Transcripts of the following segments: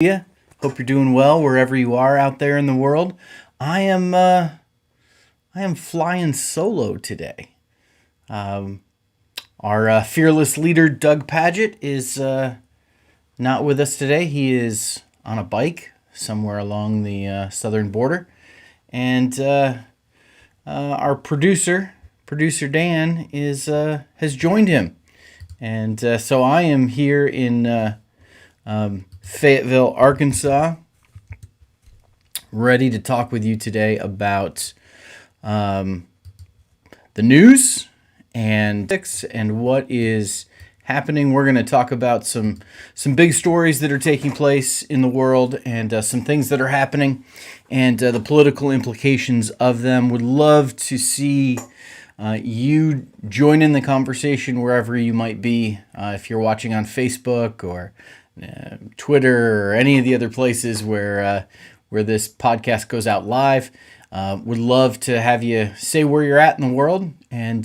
you. Hope you're doing well wherever you are out there in the world. I am flying solo today. Our fearless leader Doug Paget is not with us today. He is on a bike somewhere along the southern border, and our producer Dan is has joined him, and so I am here in Fayetteville, Arkansas, ready to talk with you today about the news and what is happening. We're going to talk about some big stories that are taking place in the world and some things that are happening and the political implications of them. Would love to see you join in the conversation wherever you might be. If you're watching on Facebook or Twitter or any of the other places where this podcast goes out live, would love to have you say where you're at in the world and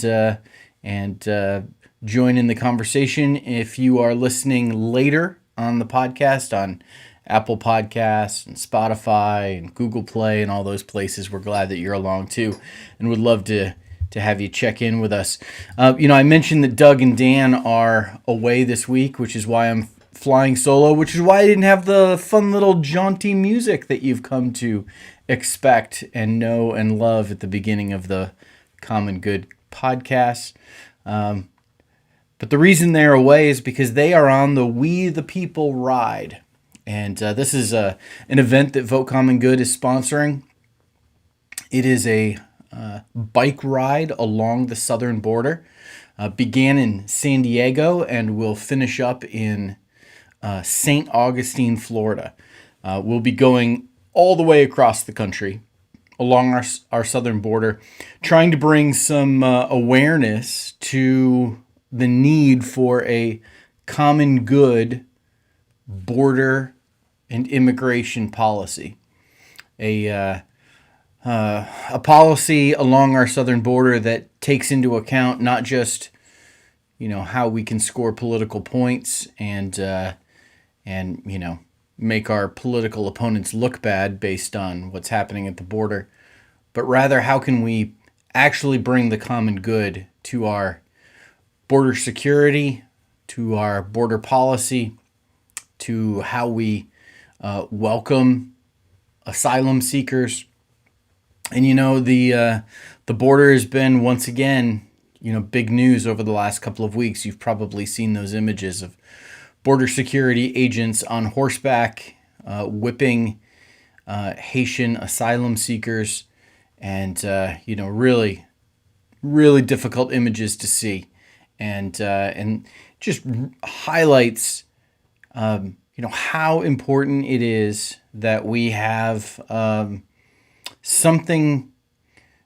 join in the conversation. If you are listening later on the podcast on Apple Podcasts and Spotify and Google Play and all those places, we're glad that you're along too, and would love to have you check in with us. I mentioned that Doug and Dan are away this week, which is why I'm flying solo, which is why I didn't have the fun little jaunty music that you've come to expect and know and love at the beginning of the Common Good podcast. But the reason they're away is because they are on the We the People ride. And this is an event that Vote Common Good is sponsoring. It is a bike ride along the southern border. Began in San Diego and will finish up in St. Augustine, Florida. We'll be going all the way across the country along our southern border, trying to bring some awareness to the need for a common good border and immigration policy. A policy along our southern border that takes into account not just how we can score political points and make our political opponents look bad based on what's happening at the border, but rather how can we actually bring the common good to our border security, to our border policy, to how we welcome asylum seekers. And the border has been once again big news over the last couple of weeks. You've probably seen those images of border security agents on horseback whipping Haitian asylum seekers, and really, really difficult images to see, and just highlights how important it is that we have something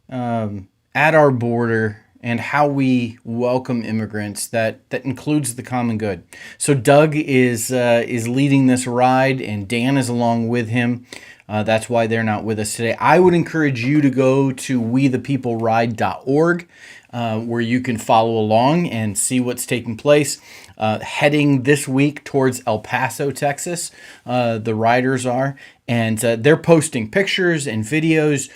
at our border and how we welcome immigrants that includes the common good. So Doug is leading this ride, and Dan is along with him. That's why they're not with us today. I would encourage you to go to wethepeopleride.org, where you can follow along and see what's taking place. Heading this week towards El Paso, Texas, the riders are, and they're posting pictures and videos.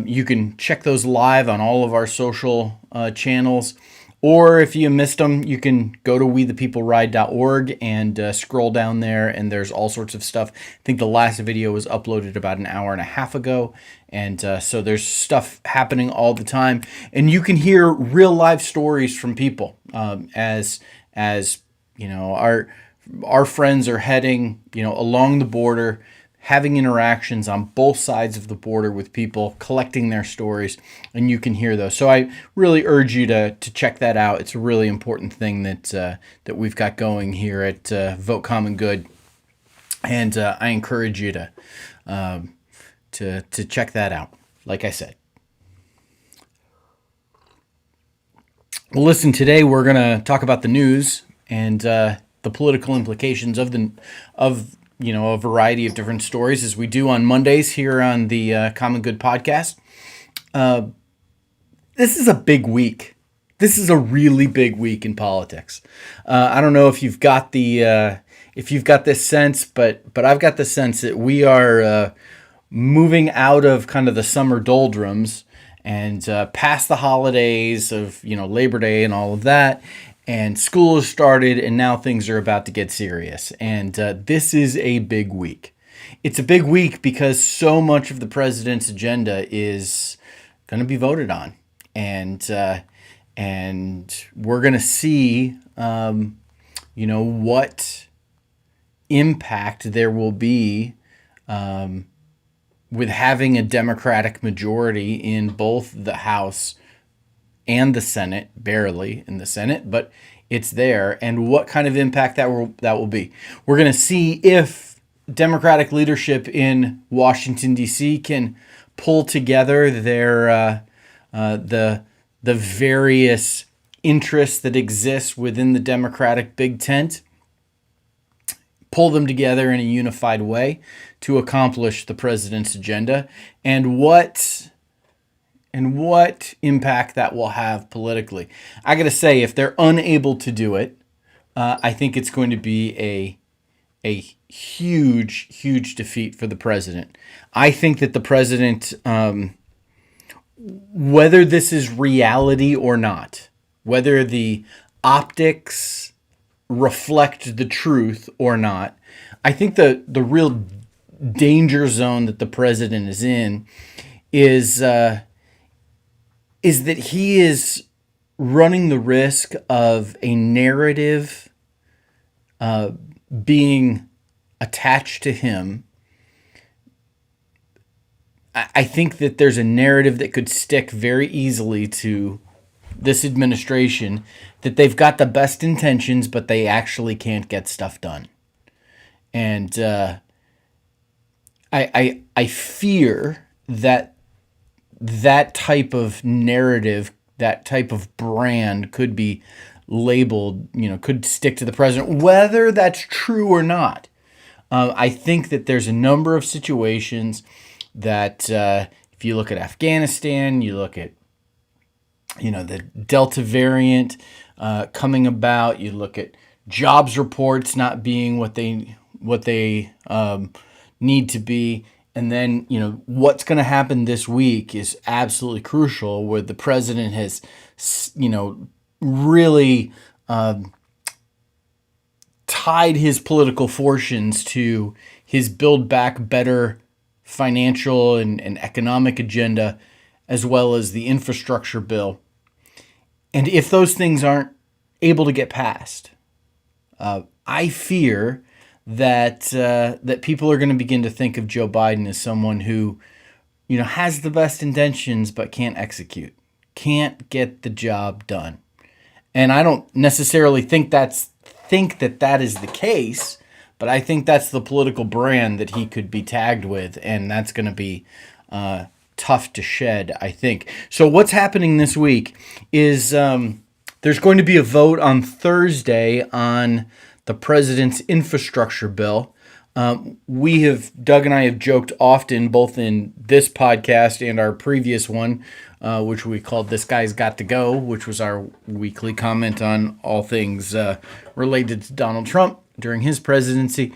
You can check those live on all of our social channels, or if you missed them, you can go to wethepeopleride.org and scroll down there, and there's all sorts of stuff. I think the last video was uploaded about an hour and a half ago, and so there's stuff happening all the time, and you can hear real live stories from people as our friends are heading along the border, having interactions on both sides of the border with people, collecting their stories, and you can hear those. So I really urge you to check that out. It's a really important thing that we've got going here at Vote Common Good, and I encourage you to check that out. Like I said. Well, listen. Today we're gonna talk about the news and the political implications of a variety of different stories, as we do on Mondays here on the Common Good podcast. This is a big week. This is a really big week in politics. I don't know if you've got the if you've got this sense, but I've got the sense that we are moving out of kind of the summer doldrums and past the holidays of Labor Day and all of that, and school has started, and now things are about to get serious. And this is a big week. It's a big week because so much of the president's agenda is going to be voted on, and we're going to see what impact there will be with having a Democratic majority in both the House and the Senate, barely in the Senate, but it's there, and what kind of impact that will be. We're going to see if Democratic leadership in Washington, D.C. can pull together their the various interests that exist within the Democratic big tent, pull them together in a unified way to accomplish the president's agenda, and what impact that will have politically. I got to say, if they're unable to do it, I think it's going to be a huge defeat for the president. I think that the president, whether this is reality or not, whether the optics reflect the truth or not, I think the real danger zone that the president is in is that he is running the risk of a narrative being attached to him. I think that there's a narrative that could stick very easily to this administration, that they've got the best intentions, but they actually can't get stuff done. And I fear that type of narrative, that type of brand could be labeled, could stick to the president, whether that's true or not. I think that there's a number of situations that if you look at Afghanistan, you look at the Delta variant coming about, you look at jobs reports not being what they need to be, and then what's going to happen this week is absolutely crucial, where the president has really tied his political fortunes to his Build Back Better financial and economic agenda, as well as the infrastructure bill. And if those things aren't able to get passed, I fear that people are going to begin to think of Joe Biden as someone who, has the best intentions but can't execute, can't get the job done. And I don't necessarily think that is the case, but I think that's the political brand that he could be tagged with, and that's going to be tough to shed, I think. So what's happening this week is there's going to be a vote on Thursday on the president's infrastructure bill. Doug and I have joked often, both in this podcast and our previous one, which we called "This Guy's Got to Go," which was our weekly comment on all things related to Donald Trump during his presidency.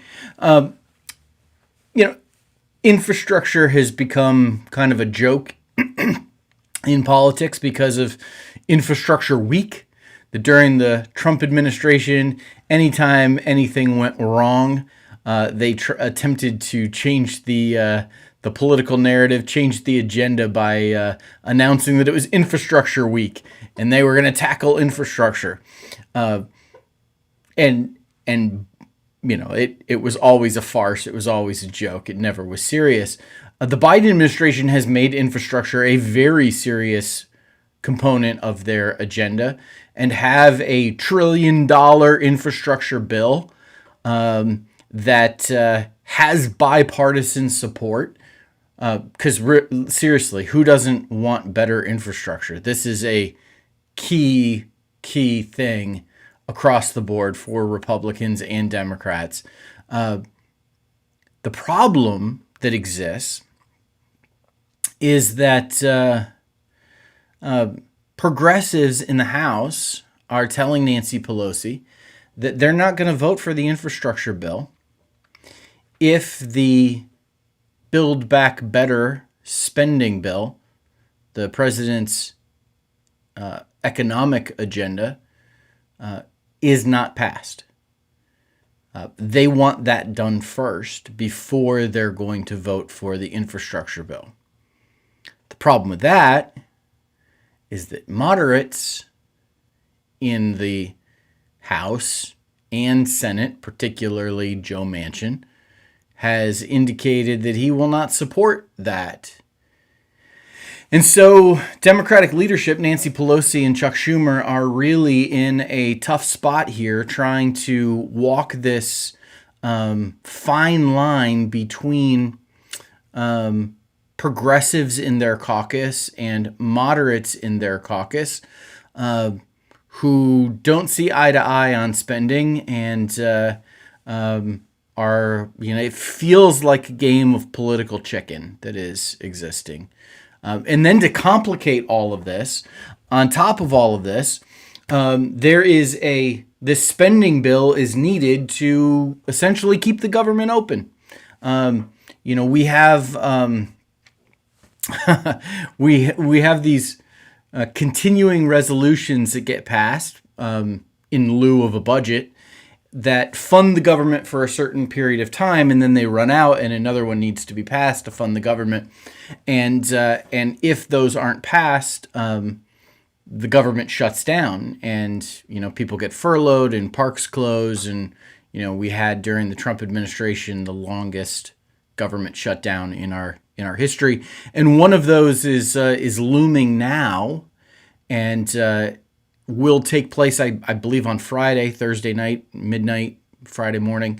Infrastructure has become kind of a joke in politics because of Infrastructure Week. During the Trump administration, anytime anything went wrong, they attempted to change the political narrative, change the agenda by announcing that it was Infrastructure Week and they were going to tackle infrastructure. It was always a farce. It was always a joke. It never was serious. The Biden administration has made infrastructure a very serious component of their agenda, and have a $1 trillion infrastructure bill that has bipartisan support. Because seriously, who doesn't want better infrastructure? This is a key thing across the board for Republicans and Democrats. The problem that exists is that progressives in the House are telling Nancy Pelosi that they're not going to vote for the infrastructure bill if the Build Back Better spending bill, the president's economic agenda, is not passed. They want that done first before they're going to vote for the infrastructure bill. The problem with that is that moderates in the House and Senate, particularly Joe Manchin, has indicated that he will not support that. And so Democratic leadership, Nancy Pelosi and Chuck Schumer, are really in a tough spot here, trying to walk this fine line between progressives in their caucus and moderates in their caucus who don't see eye to eye on spending and are, it feels like a game of political chicken that is existing. And then to complicate all of this, on top of all of this, this spending bill is needed to essentially keep the government open. We have we have these continuing resolutions that get passed in lieu of a budget that fund the government for a certain period of time, and then they run out, and another one needs to be passed to fund the government. And if those aren't passed, the government shuts down, and people get furloughed and parks close, and we had during the Trump administration the longest government shutdown in our history, and one of those is looming now, and will take place, I believe, on Friday, Thursday night, midnight, Friday morning.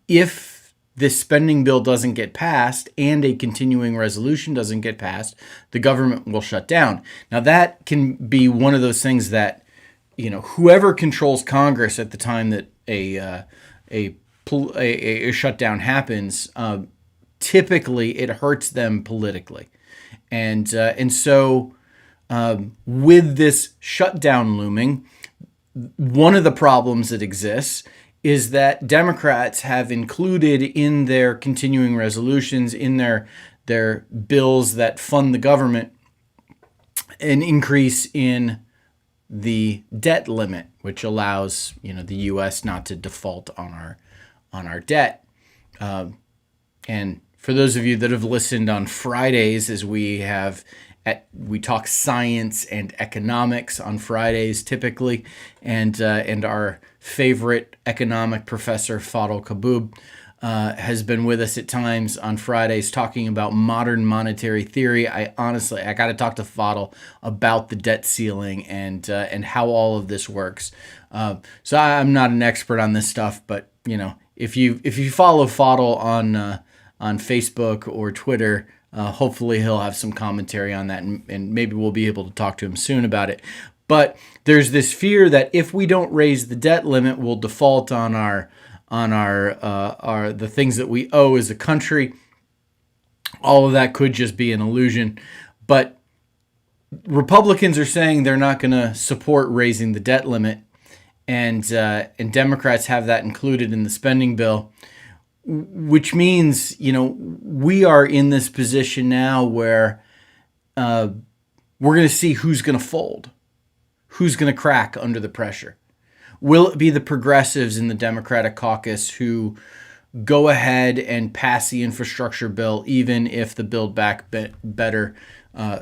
If this spending bill doesn't get passed and a continuing resolution doesn't get passed, the government will shut down. Now, that can be one of those things that, whoever controls Congress at the time that a shutdown happens, typically it hurts them politically. And so with this shutdown looming, one of the problems that exists is that Democrats have included in their continuing resolutions, in their bills that fund the government, an increase in the debt limit, which allows the U.S. not to default on our debt. And for those of you that have listened on Fridays, as we talk science and economics on Fridays typically, and our favorite economic professor, Fadl Kaboub, has been with us at times on Fridays talking about modern monetary theory. I got to talk to Fadl about the debt ceiling and how all of this works. So I'm not an expert on this stuff, but if you follow Fadl on Facebook or Twitter, hopefully he'll have some commentary on that, and maybe we'll be able to talk to him soon about it. But there's this fear that if we don't raise the debt limit, we'll default on our the things that we owe as a country. All of that could just be an illusion. But Republicans are saying they're not going to support raising the debt limit, and Democrats have that included in the spending bill, which means we are in this position now where we're going to see who's going to fold, who's going to crack under the pressure. Will it be the progressives in the Democratic caucus who go ahead and pass the infrastructure bill, even if the Build Back Better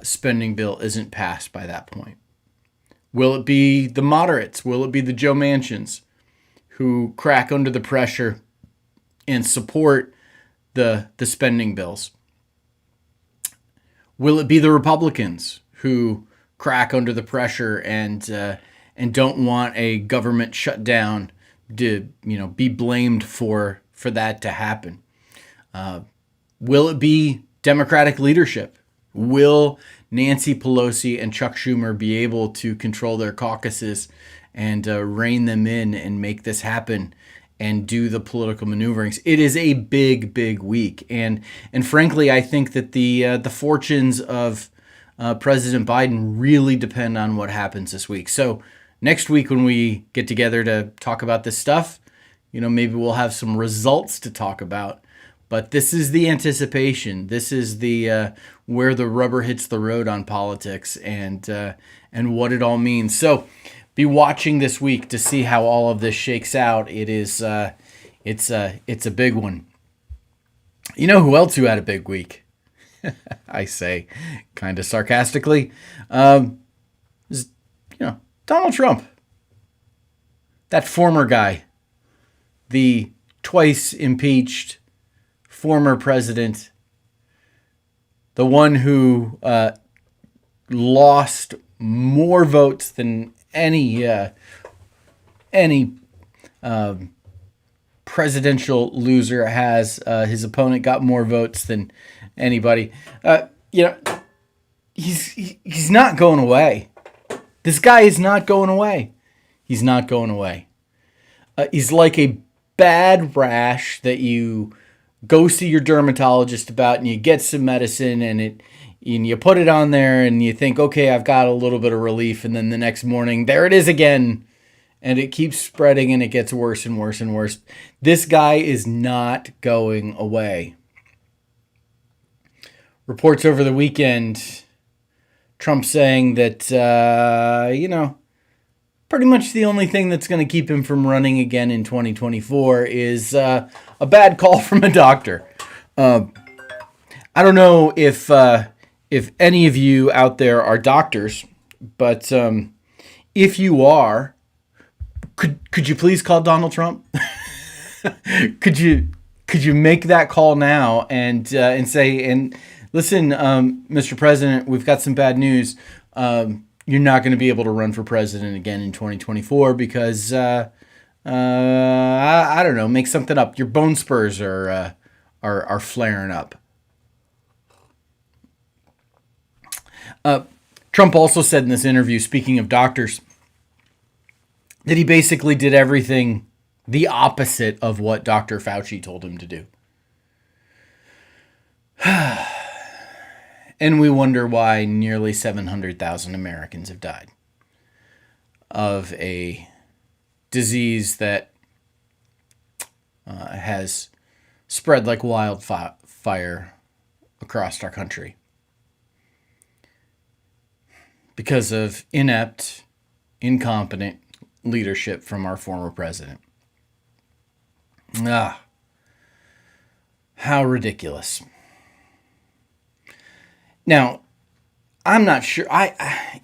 spending bill isn't passed by that point? Will it be the moderates? Will it be the Joe Manchins who crack under the pressure and support the spending bills? Will it be the Republicans who crack under the pressure and don't want a government shutdown to be blamed for that to happen? Will it be Democratic leadership? Will Nancy Pelosi and Chuck Schumer be able to control their caucuses and rein them in and make this happen and do the political maneuverings? It is a big, big week, and frankly, I think that the fortunes of President Biden really depend on what happens this week. So next week when we get together to talk about this stuff, maybe we'll have some results to talk about. But this is the anticipation. This is the where the rubber hits the road on politics and what it all means. So be watching this week to see how all of this shakes out. It's a big one. You know who else who had a big week? I say, kind of sarcastically, Donald Trump, that former guy, the twice impeached former president, the one who lost more votes than any presidential loser has. His opponent got more votes than anybody. He's not going away. This guy is not going away. He's not going away. He's like a bad rash that you go see your dermatologist about, and you get some medicine, and you put it on there, and you think, okay, I've got a little bit of relief, and then the next morning, there it is again, and it keeps spreading, and it gets worse and worse and worse. This guy is not going away. Reports over the weekend, Trump saying that, pretty much the only thing that's going to keep him from running again in 2024 is a bad call from a doctor. I don't know if any of you out there are doctors, but if you are, could you please call Donald Trump? Could you make that call now and say, listen, Mr. President, we've got some bad news. You're not going to be able to run for president again in 2024 because, I don't know, make something up. Your bone spurs are flaring up. Trump also said in this interview, speaking of doctors, that he basically did everything the opposite of what Dr. Fauci told him to do. And we wonder why nearly 700,000 Americans have died of a disease that has spread like wildfire across our country because of inept, incompetent leadership from our former president. How ridiculous. Now, I'm not sure. I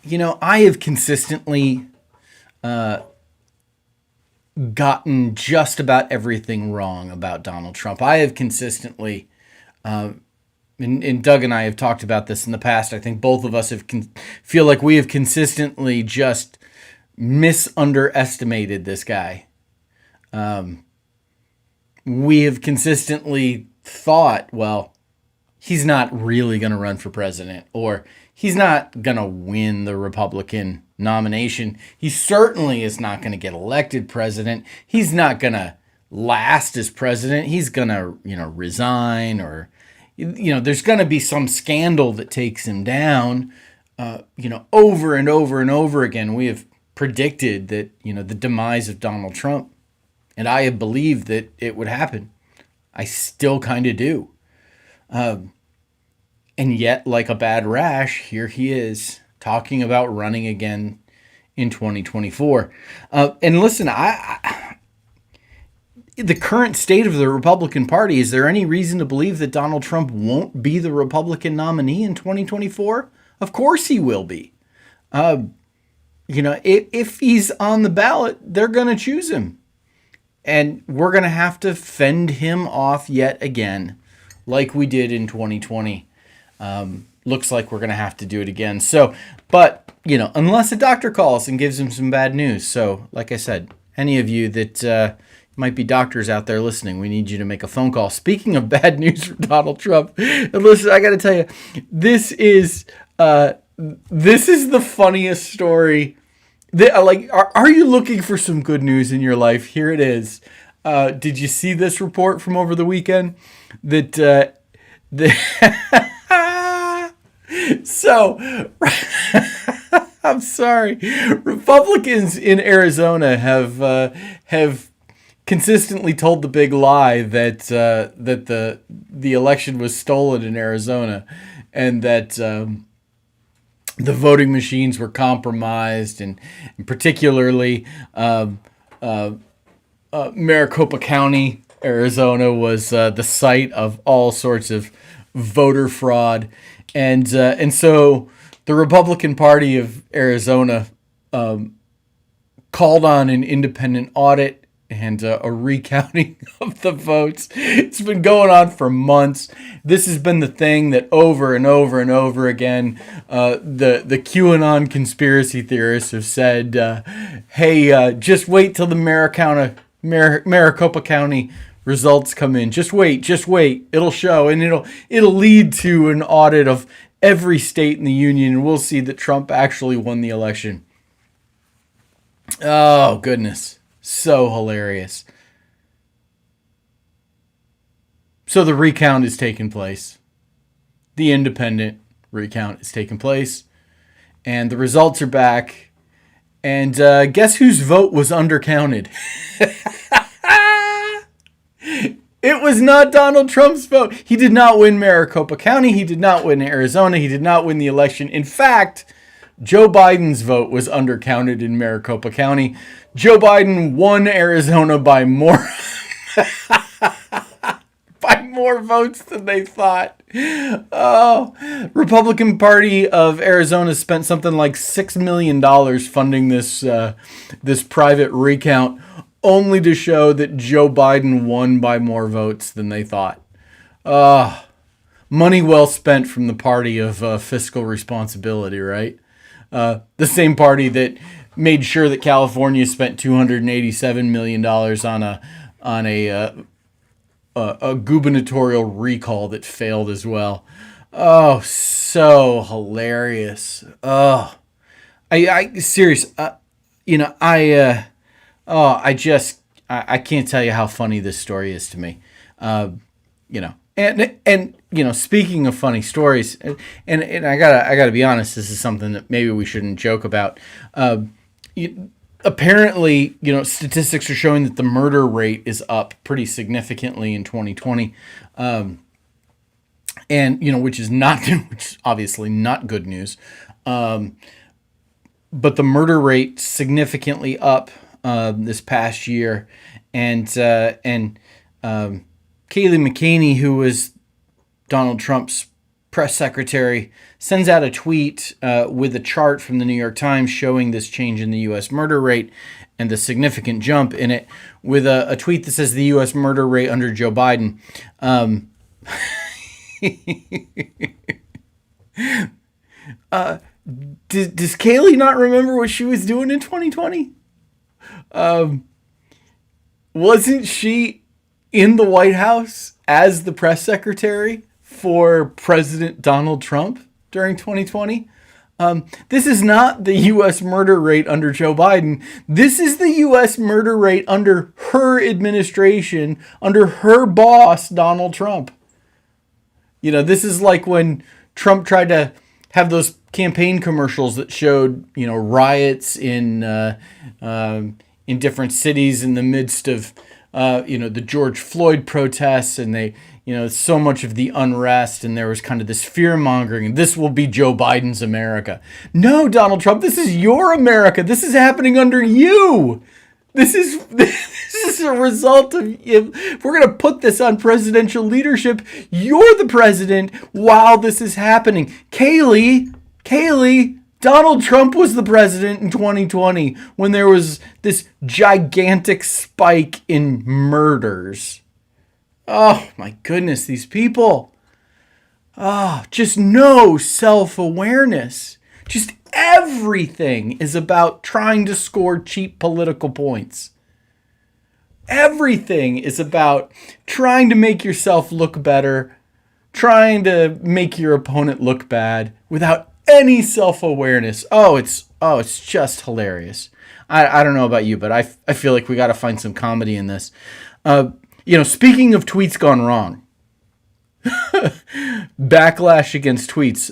have consistently gotten just about everything wrong about Donald Trump. I have consistently, and Doug and I have talked about this in the past. I think both of us feel like we have consistently just misunderestimated this guy. We have consistently thought, well, he's not really going to run for president, or he's not going to win the Republican nomination. He certainly is not going to get elected president. He's not going to last as president. He's going to, resign, or, there's going to be some scandal that takes him down. Over and over and over again, we have predicted that, the demise of Donald Trump, and I have believed that it would happen. I still kind of do. And yet, like a bad rash, here he is talking about running again in 2024. And listen, the current state of the Republican Party, is there any reason to believe that Donald Trump won't be the Republican nominee in 2024? Of course he will be. If he's on the ballot, they're going to choose him. And we're going to have to fend him off yet again, like we did in 2020. Looks like we're going to have to do it again. So, but, unless a doctor calls and gives him some bad news. So, like I said, any of you that might be doctors out there listening, we need you to make a phone call. Speaking of bad news for Donald Trump, and listen, I got to tell you, this is the funniest story. Are you looking for some good news in your life? Here it is. Did you see this report from over the weekend? So I'm sorry. Republicans in Arizona have consistently told the big lie that the election was stolen in Arizona, and that the voting machines were compromised, and particularly Maricopa County, Arizona, was the site of all sorts of voter fraud, and so the Republican Party of Arizona called on an independent audit and a recounting of the votes. It's been going on for months. This has been the thing that over and over and over again, the QAnon conspiracy theorists have said, hey, just wait till the Maricopa County results come in. Just wait. It'll show, and it'll lead to an audit of every state in the union, and we'll see that Trump actually won the election. Oh, goodness. So hilarious. So the recount is taking place. The independent recount is taking place. And the results are back. And guess whose vote was undercounted? It was not Donald Trump's vote. He did not win Maricopa County. He did not win Arizona. He did not win the election. In fact, Joe Biden's vote was undercounted in Maricopa County. Joe Biden won Arizona by more by more votes than they thought. Oh, Republican Party of Arizona spent something like $6 million funding this private recount, only to show that Joe Biden won by more votes than they thought. Money well spent from the party of fiscal responsibility, right? The same party that made sure that California spent $287 million on a gubernatorial recall that failed as well. Oh, so hilarious. Oh, I serious. I can't tell you how funny this story is to me. And speaking of funny stories, and I gotta be honest, this is something that maybe we shouldn't joke about. Apparently, statistics are showing that the murder rate is up pretty significantly in 2020, which is obviously not good news. But the murder rate significantly up this past year, and Kayleigh McEnany, who was Donald Trump's press secretary, sends out a tweet with a chart from the New York Times showing this change in the U.S. murder rate and the significant jump in it, with a tweet that says the U.S. murder rate under Joe Biden. Does Kayleigh not remember what she was doing in 2020? Wasn't she in the White House as the press secretary for President Donald Trump during 2020? This is not the U.S. murder rate under Joe Biden. This is the U.S. murder rate under her administration, under her boss, Donald Trump. This is like when Trump tried to have those campaign commercials that showed, riots in different cities in the midst of, the George Floyd protests, and they, so much of the unrest, and there was kind of this fear mongering. This will be Joe Biden's America. No, Donald Trump, this is your America. This is happening under you. This is a result of, if we're going to put this on presidential leadership, you're the president while this is happening. Kayleigh, Donald Trump was the president in 2020 when there was this gigantic spike in murders. Oh my goodness, these people. Oh, just no self-awareness. Just everything is about trying to score cheap political points. Everything is about trying to make yourself look better, trying to make your opponent look bad without any self-awareness. It's just hilarious. I don't know about you, but I feel like we got to find some comedy in this. Speaking of tweets gone wrong, backlash against tweets.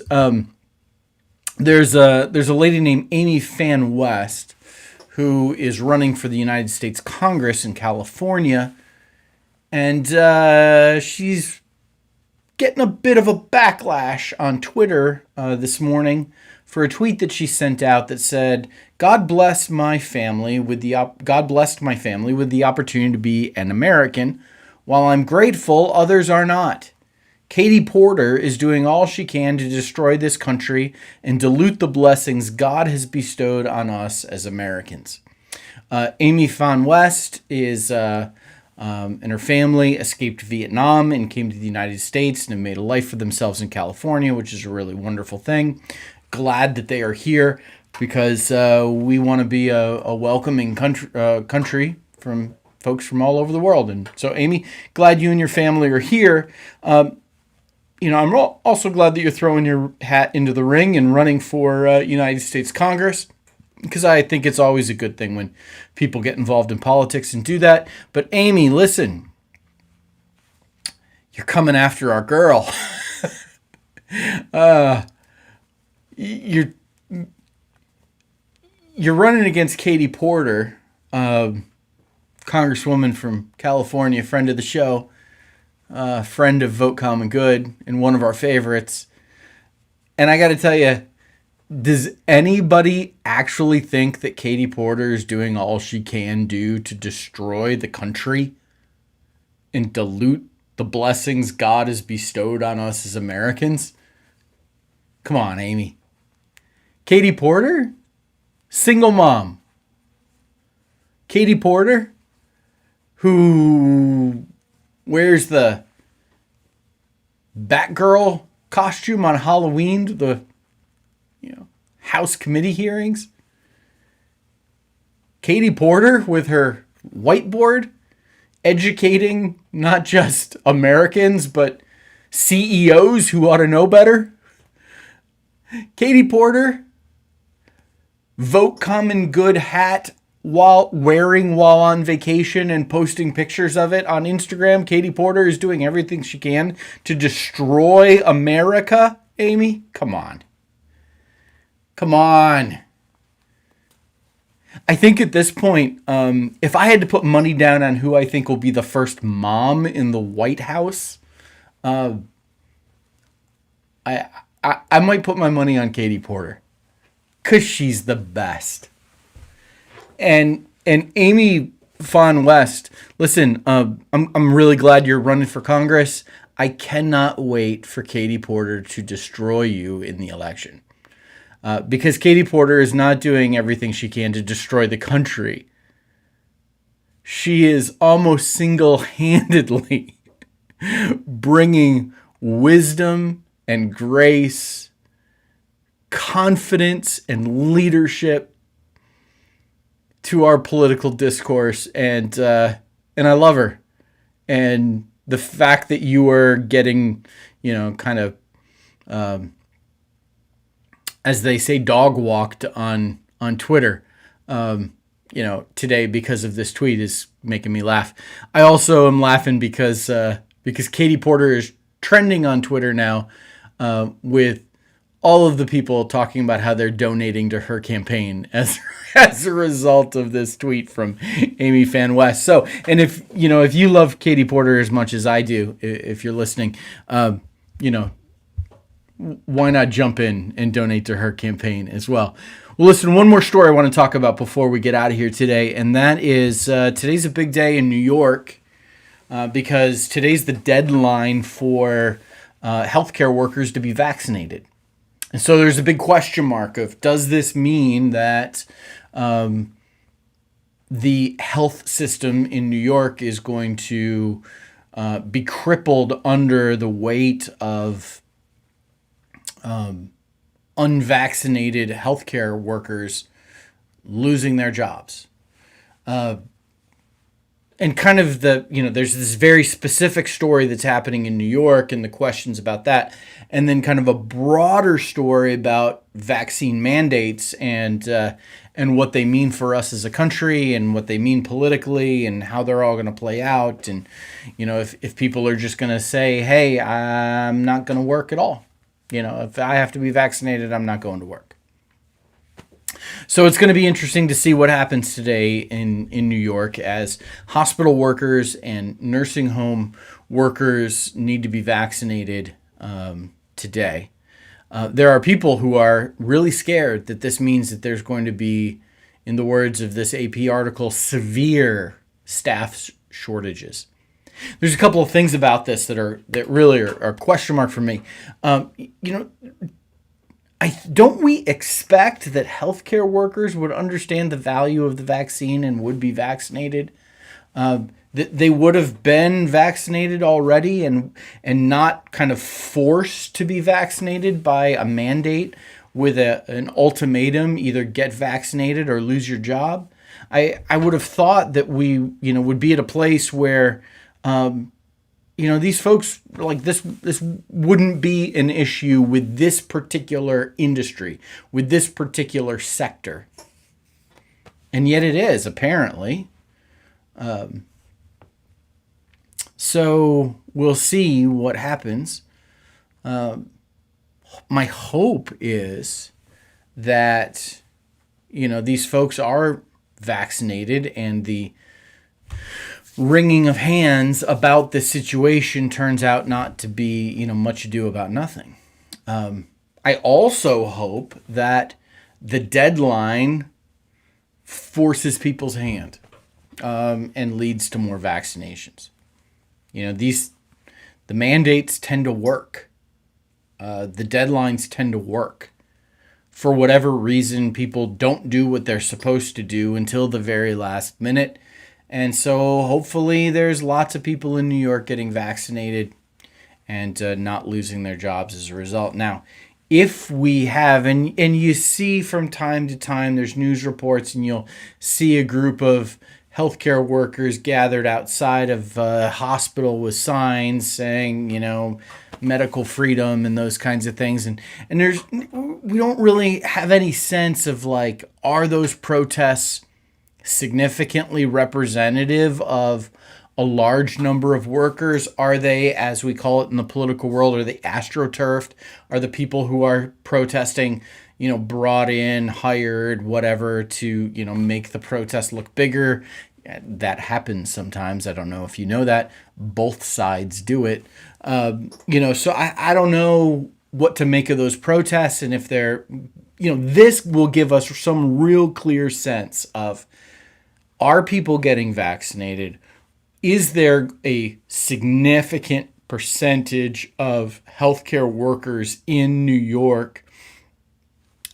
there's a lady named Amy Fan West who is running for the United States Congress in California, and she's getting a bit of a backlash on Twitter this morning for a tweet that she sent out that said, "God bless my family with the God blessed my family with the opportunity to be an American. While I'm grateful, others are not. Katie Porter is doing all she can to destroy this country and dilute the blessings God has bestowed on us as Americans." Amy Fan West is and her family escaped Vietnam and came to the United States and have made a life for themselves in California, which is a really wonderful thing. Glad that they are here because we want to be a welcoming country from folks from all over the world. And so, Amy, glad you and your family are here. I'm also glad that you're throwing your hat into the ring and running for United States Congress, because I think it's always a good thing when people get involved in politics and do that. But Amy, listen, you're coming after our girl. You're running against Katie Porter, Congresswoman from California, friend of the show, friend of Vote Common Good, and one of our favorites. And I got to tell you, does anybody actually think that Katie Porter is doing all she can do to destroy the country and dilute the blessings God has bestowed on us as Americans? Come on, Amy. Katie Porter? Single mom. Katie Porter, who wears the Batgirl costume on Halloween to the House committee hearings. Katie Porter with her whiteboard educating not just Americans but CEOs who ought to know better. Katie Porter, Vote Common Good hat while on vacation and posting pictures of it on Instagram. Katie Porter is doing everything she can to destroy America. Amy, come on. Come on. I think at this point, if I had to put money down on who I think will be the first mom in the White House, I might put my money on Katie Porter, because she's the best. And Amy Fan West, listen, I'm really glad you're running for Congress. I cannot wait for Katie Porter to destroy you in the election. Because Katie Porter is not doing everything she can to destroy the country. She is almost single-handedly bringing wisdom and grace, confidence and leadership to our political discourse, and I love her. And the fact that you are getting, kind of, as they say, dog walked on Twitter, today because of this tweet is making me laugh. I also am laughing because Katie Porter is trending on Twitter now, with all of the people talking about how they're donating to her campaign as a result of this tweet from Amy Fan West. So, and if you love Katie Porter as much as I do, if you're listening, why not jump in and donate to her campaign as well? Well, listen, one more story I want to talk about before we get out of here today, and that is today's a big day in New York because today's the deadline for healthcare workers to be vaccinated. And so there's a big question mark of, does this mean that the health system in New York is going to be crippled under the weight of unvaccinated healthcare workers losing their jobs? And kind of there's this very specific story that's happening in New York and the questions about that. And then kind of a broader story about vaccine mandates and what they mean for us as a country and what they mean politically and how they're all going to play out. And, if people are just going to say, hey, I'm not going to work at all. If I have to be vaccinated, I'm not going to work. So it's going to be interesting to see what happens today in New York as hospital workers and nursing home workers need to be vaccinated today. There are people who are really scared that this means that there's going to be, in the words of this AP article, severe staff shortages. There's a couple of things about this that really are a question mark for me. Don't we expect that healthcare workers would understand the value of the vaccine and would be vaccinated? That they would have been vaccinated already and not kind of forced to be vaccinated by a mandate with an ultimatum, either get vaccinated or lose your job. I would have thought that we would be at a place where these folks, like this wouldn't be an issue with this particular industry, with this particular sector. And yet it is, apparently. So we'll see what happens. My hope is that, these folks are vaccinated and the wringing of hands about this situation turns out not to be, much ado about nothing. I also hope that the deadline forces people's hand and leads to more vaccinations. The mandates tend to work. The deadlines tend to work. For whatever reason, people don't do what they're supposed to do until the very last minute. And so hopefully there's lots of people in New York getting vaccinated and not losing their jobs as a result. Now, if we have, and you see from time to time, there's news reports and you'll see a group of healthcare workers gathered outside of a hospital with signs saying, medical freedom and those kinds of things. And we don't really have any sense of are those protests significantly representative of a large number of workers? Are they, as we call it in the political world, are they astroturfed? Are the people who are protesting, brought in, hired, whatever, to, make the protest look bigger? That happens sometimes. I don't know if you know that. Both sides do it. So I don't know what to make of those protests, and if they're, this will give us some real clear sense of, are people getting vaccinated? Is there a significant percentage of healthcare workers in New York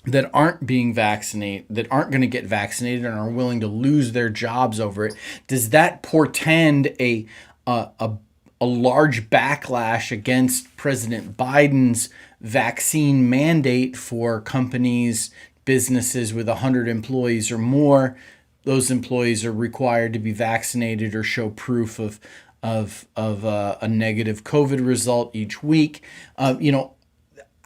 that aren't being vaccinated, that aren't going to get vaccinated and are willing to lose their jobs over it? Does that portend a large backlash against President Biden's vaccine mandate for companies, businesses with 100 employees or more? Those employees are required to be vaccinated or show proof of a negative COVID result each week.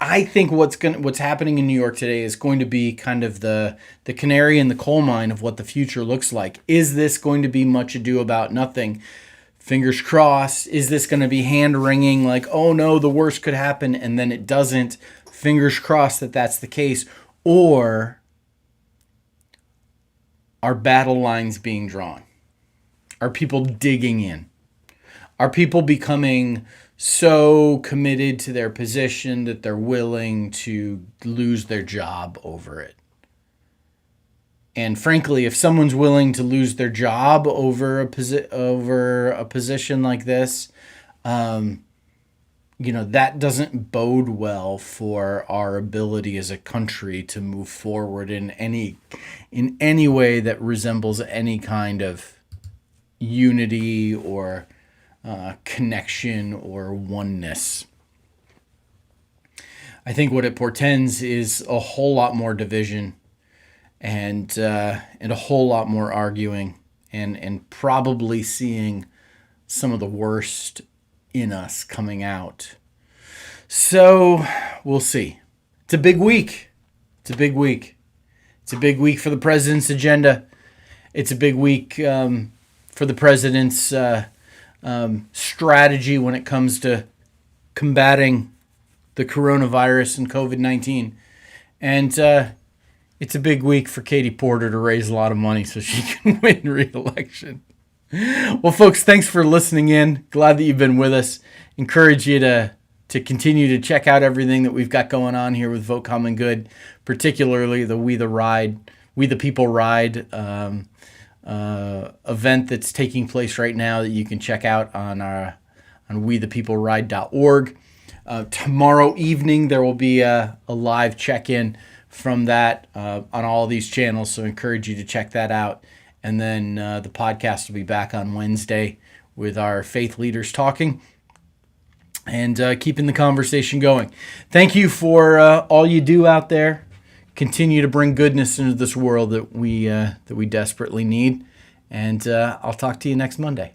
I think what's happening in New York today is going to be kind of the canary in the coal mine of what the future looks like. Is this going to be much ado about nothing? Fingers crossed. Is this going to be hand wringing oh no, the worst could happen, and then it doesn't? Fingers crossed that that's the case. Or are battle lines being drawn? Are people digging in? Are people becoming so committed to their position that they're willing to lose their job over it? And frankly, if someone's willing to lose their job over a position like this, that doesn't bode well for our ability as a country to move forward in any way that resembles any kind of unity or connection or oneness. I think what it portends is a whole lot more division and a whole lot more arguing and probably seeing some of the worst in us coming out. So we'll see. It's a big week. It's a big week. It's a big week for the president's agenda. It's a big week for the president's strategy when it comes to combating the coronavirus and COVID-19. And it's a big week for Katie Porter to raise a lot of money so she can win re-election. Well, folks, thanks for listening in. Glad that you've been with us. Encourage you to continue to check out everything that we've got going on here with Vote Common Good, particularly the We the People Ride event that's taking place right now that you can check out on wethepeopleride.org. Tomorrow evening there will be a live check-in from that on all these channels, so I encourage you to check that out. And then the podcast will be back on Wednesday with our faith leaders talking and keeping the conversation going. Thank you for all you do out there. Continue to bring goodness into this world that we desperately need. And I'll talk to you next Monday.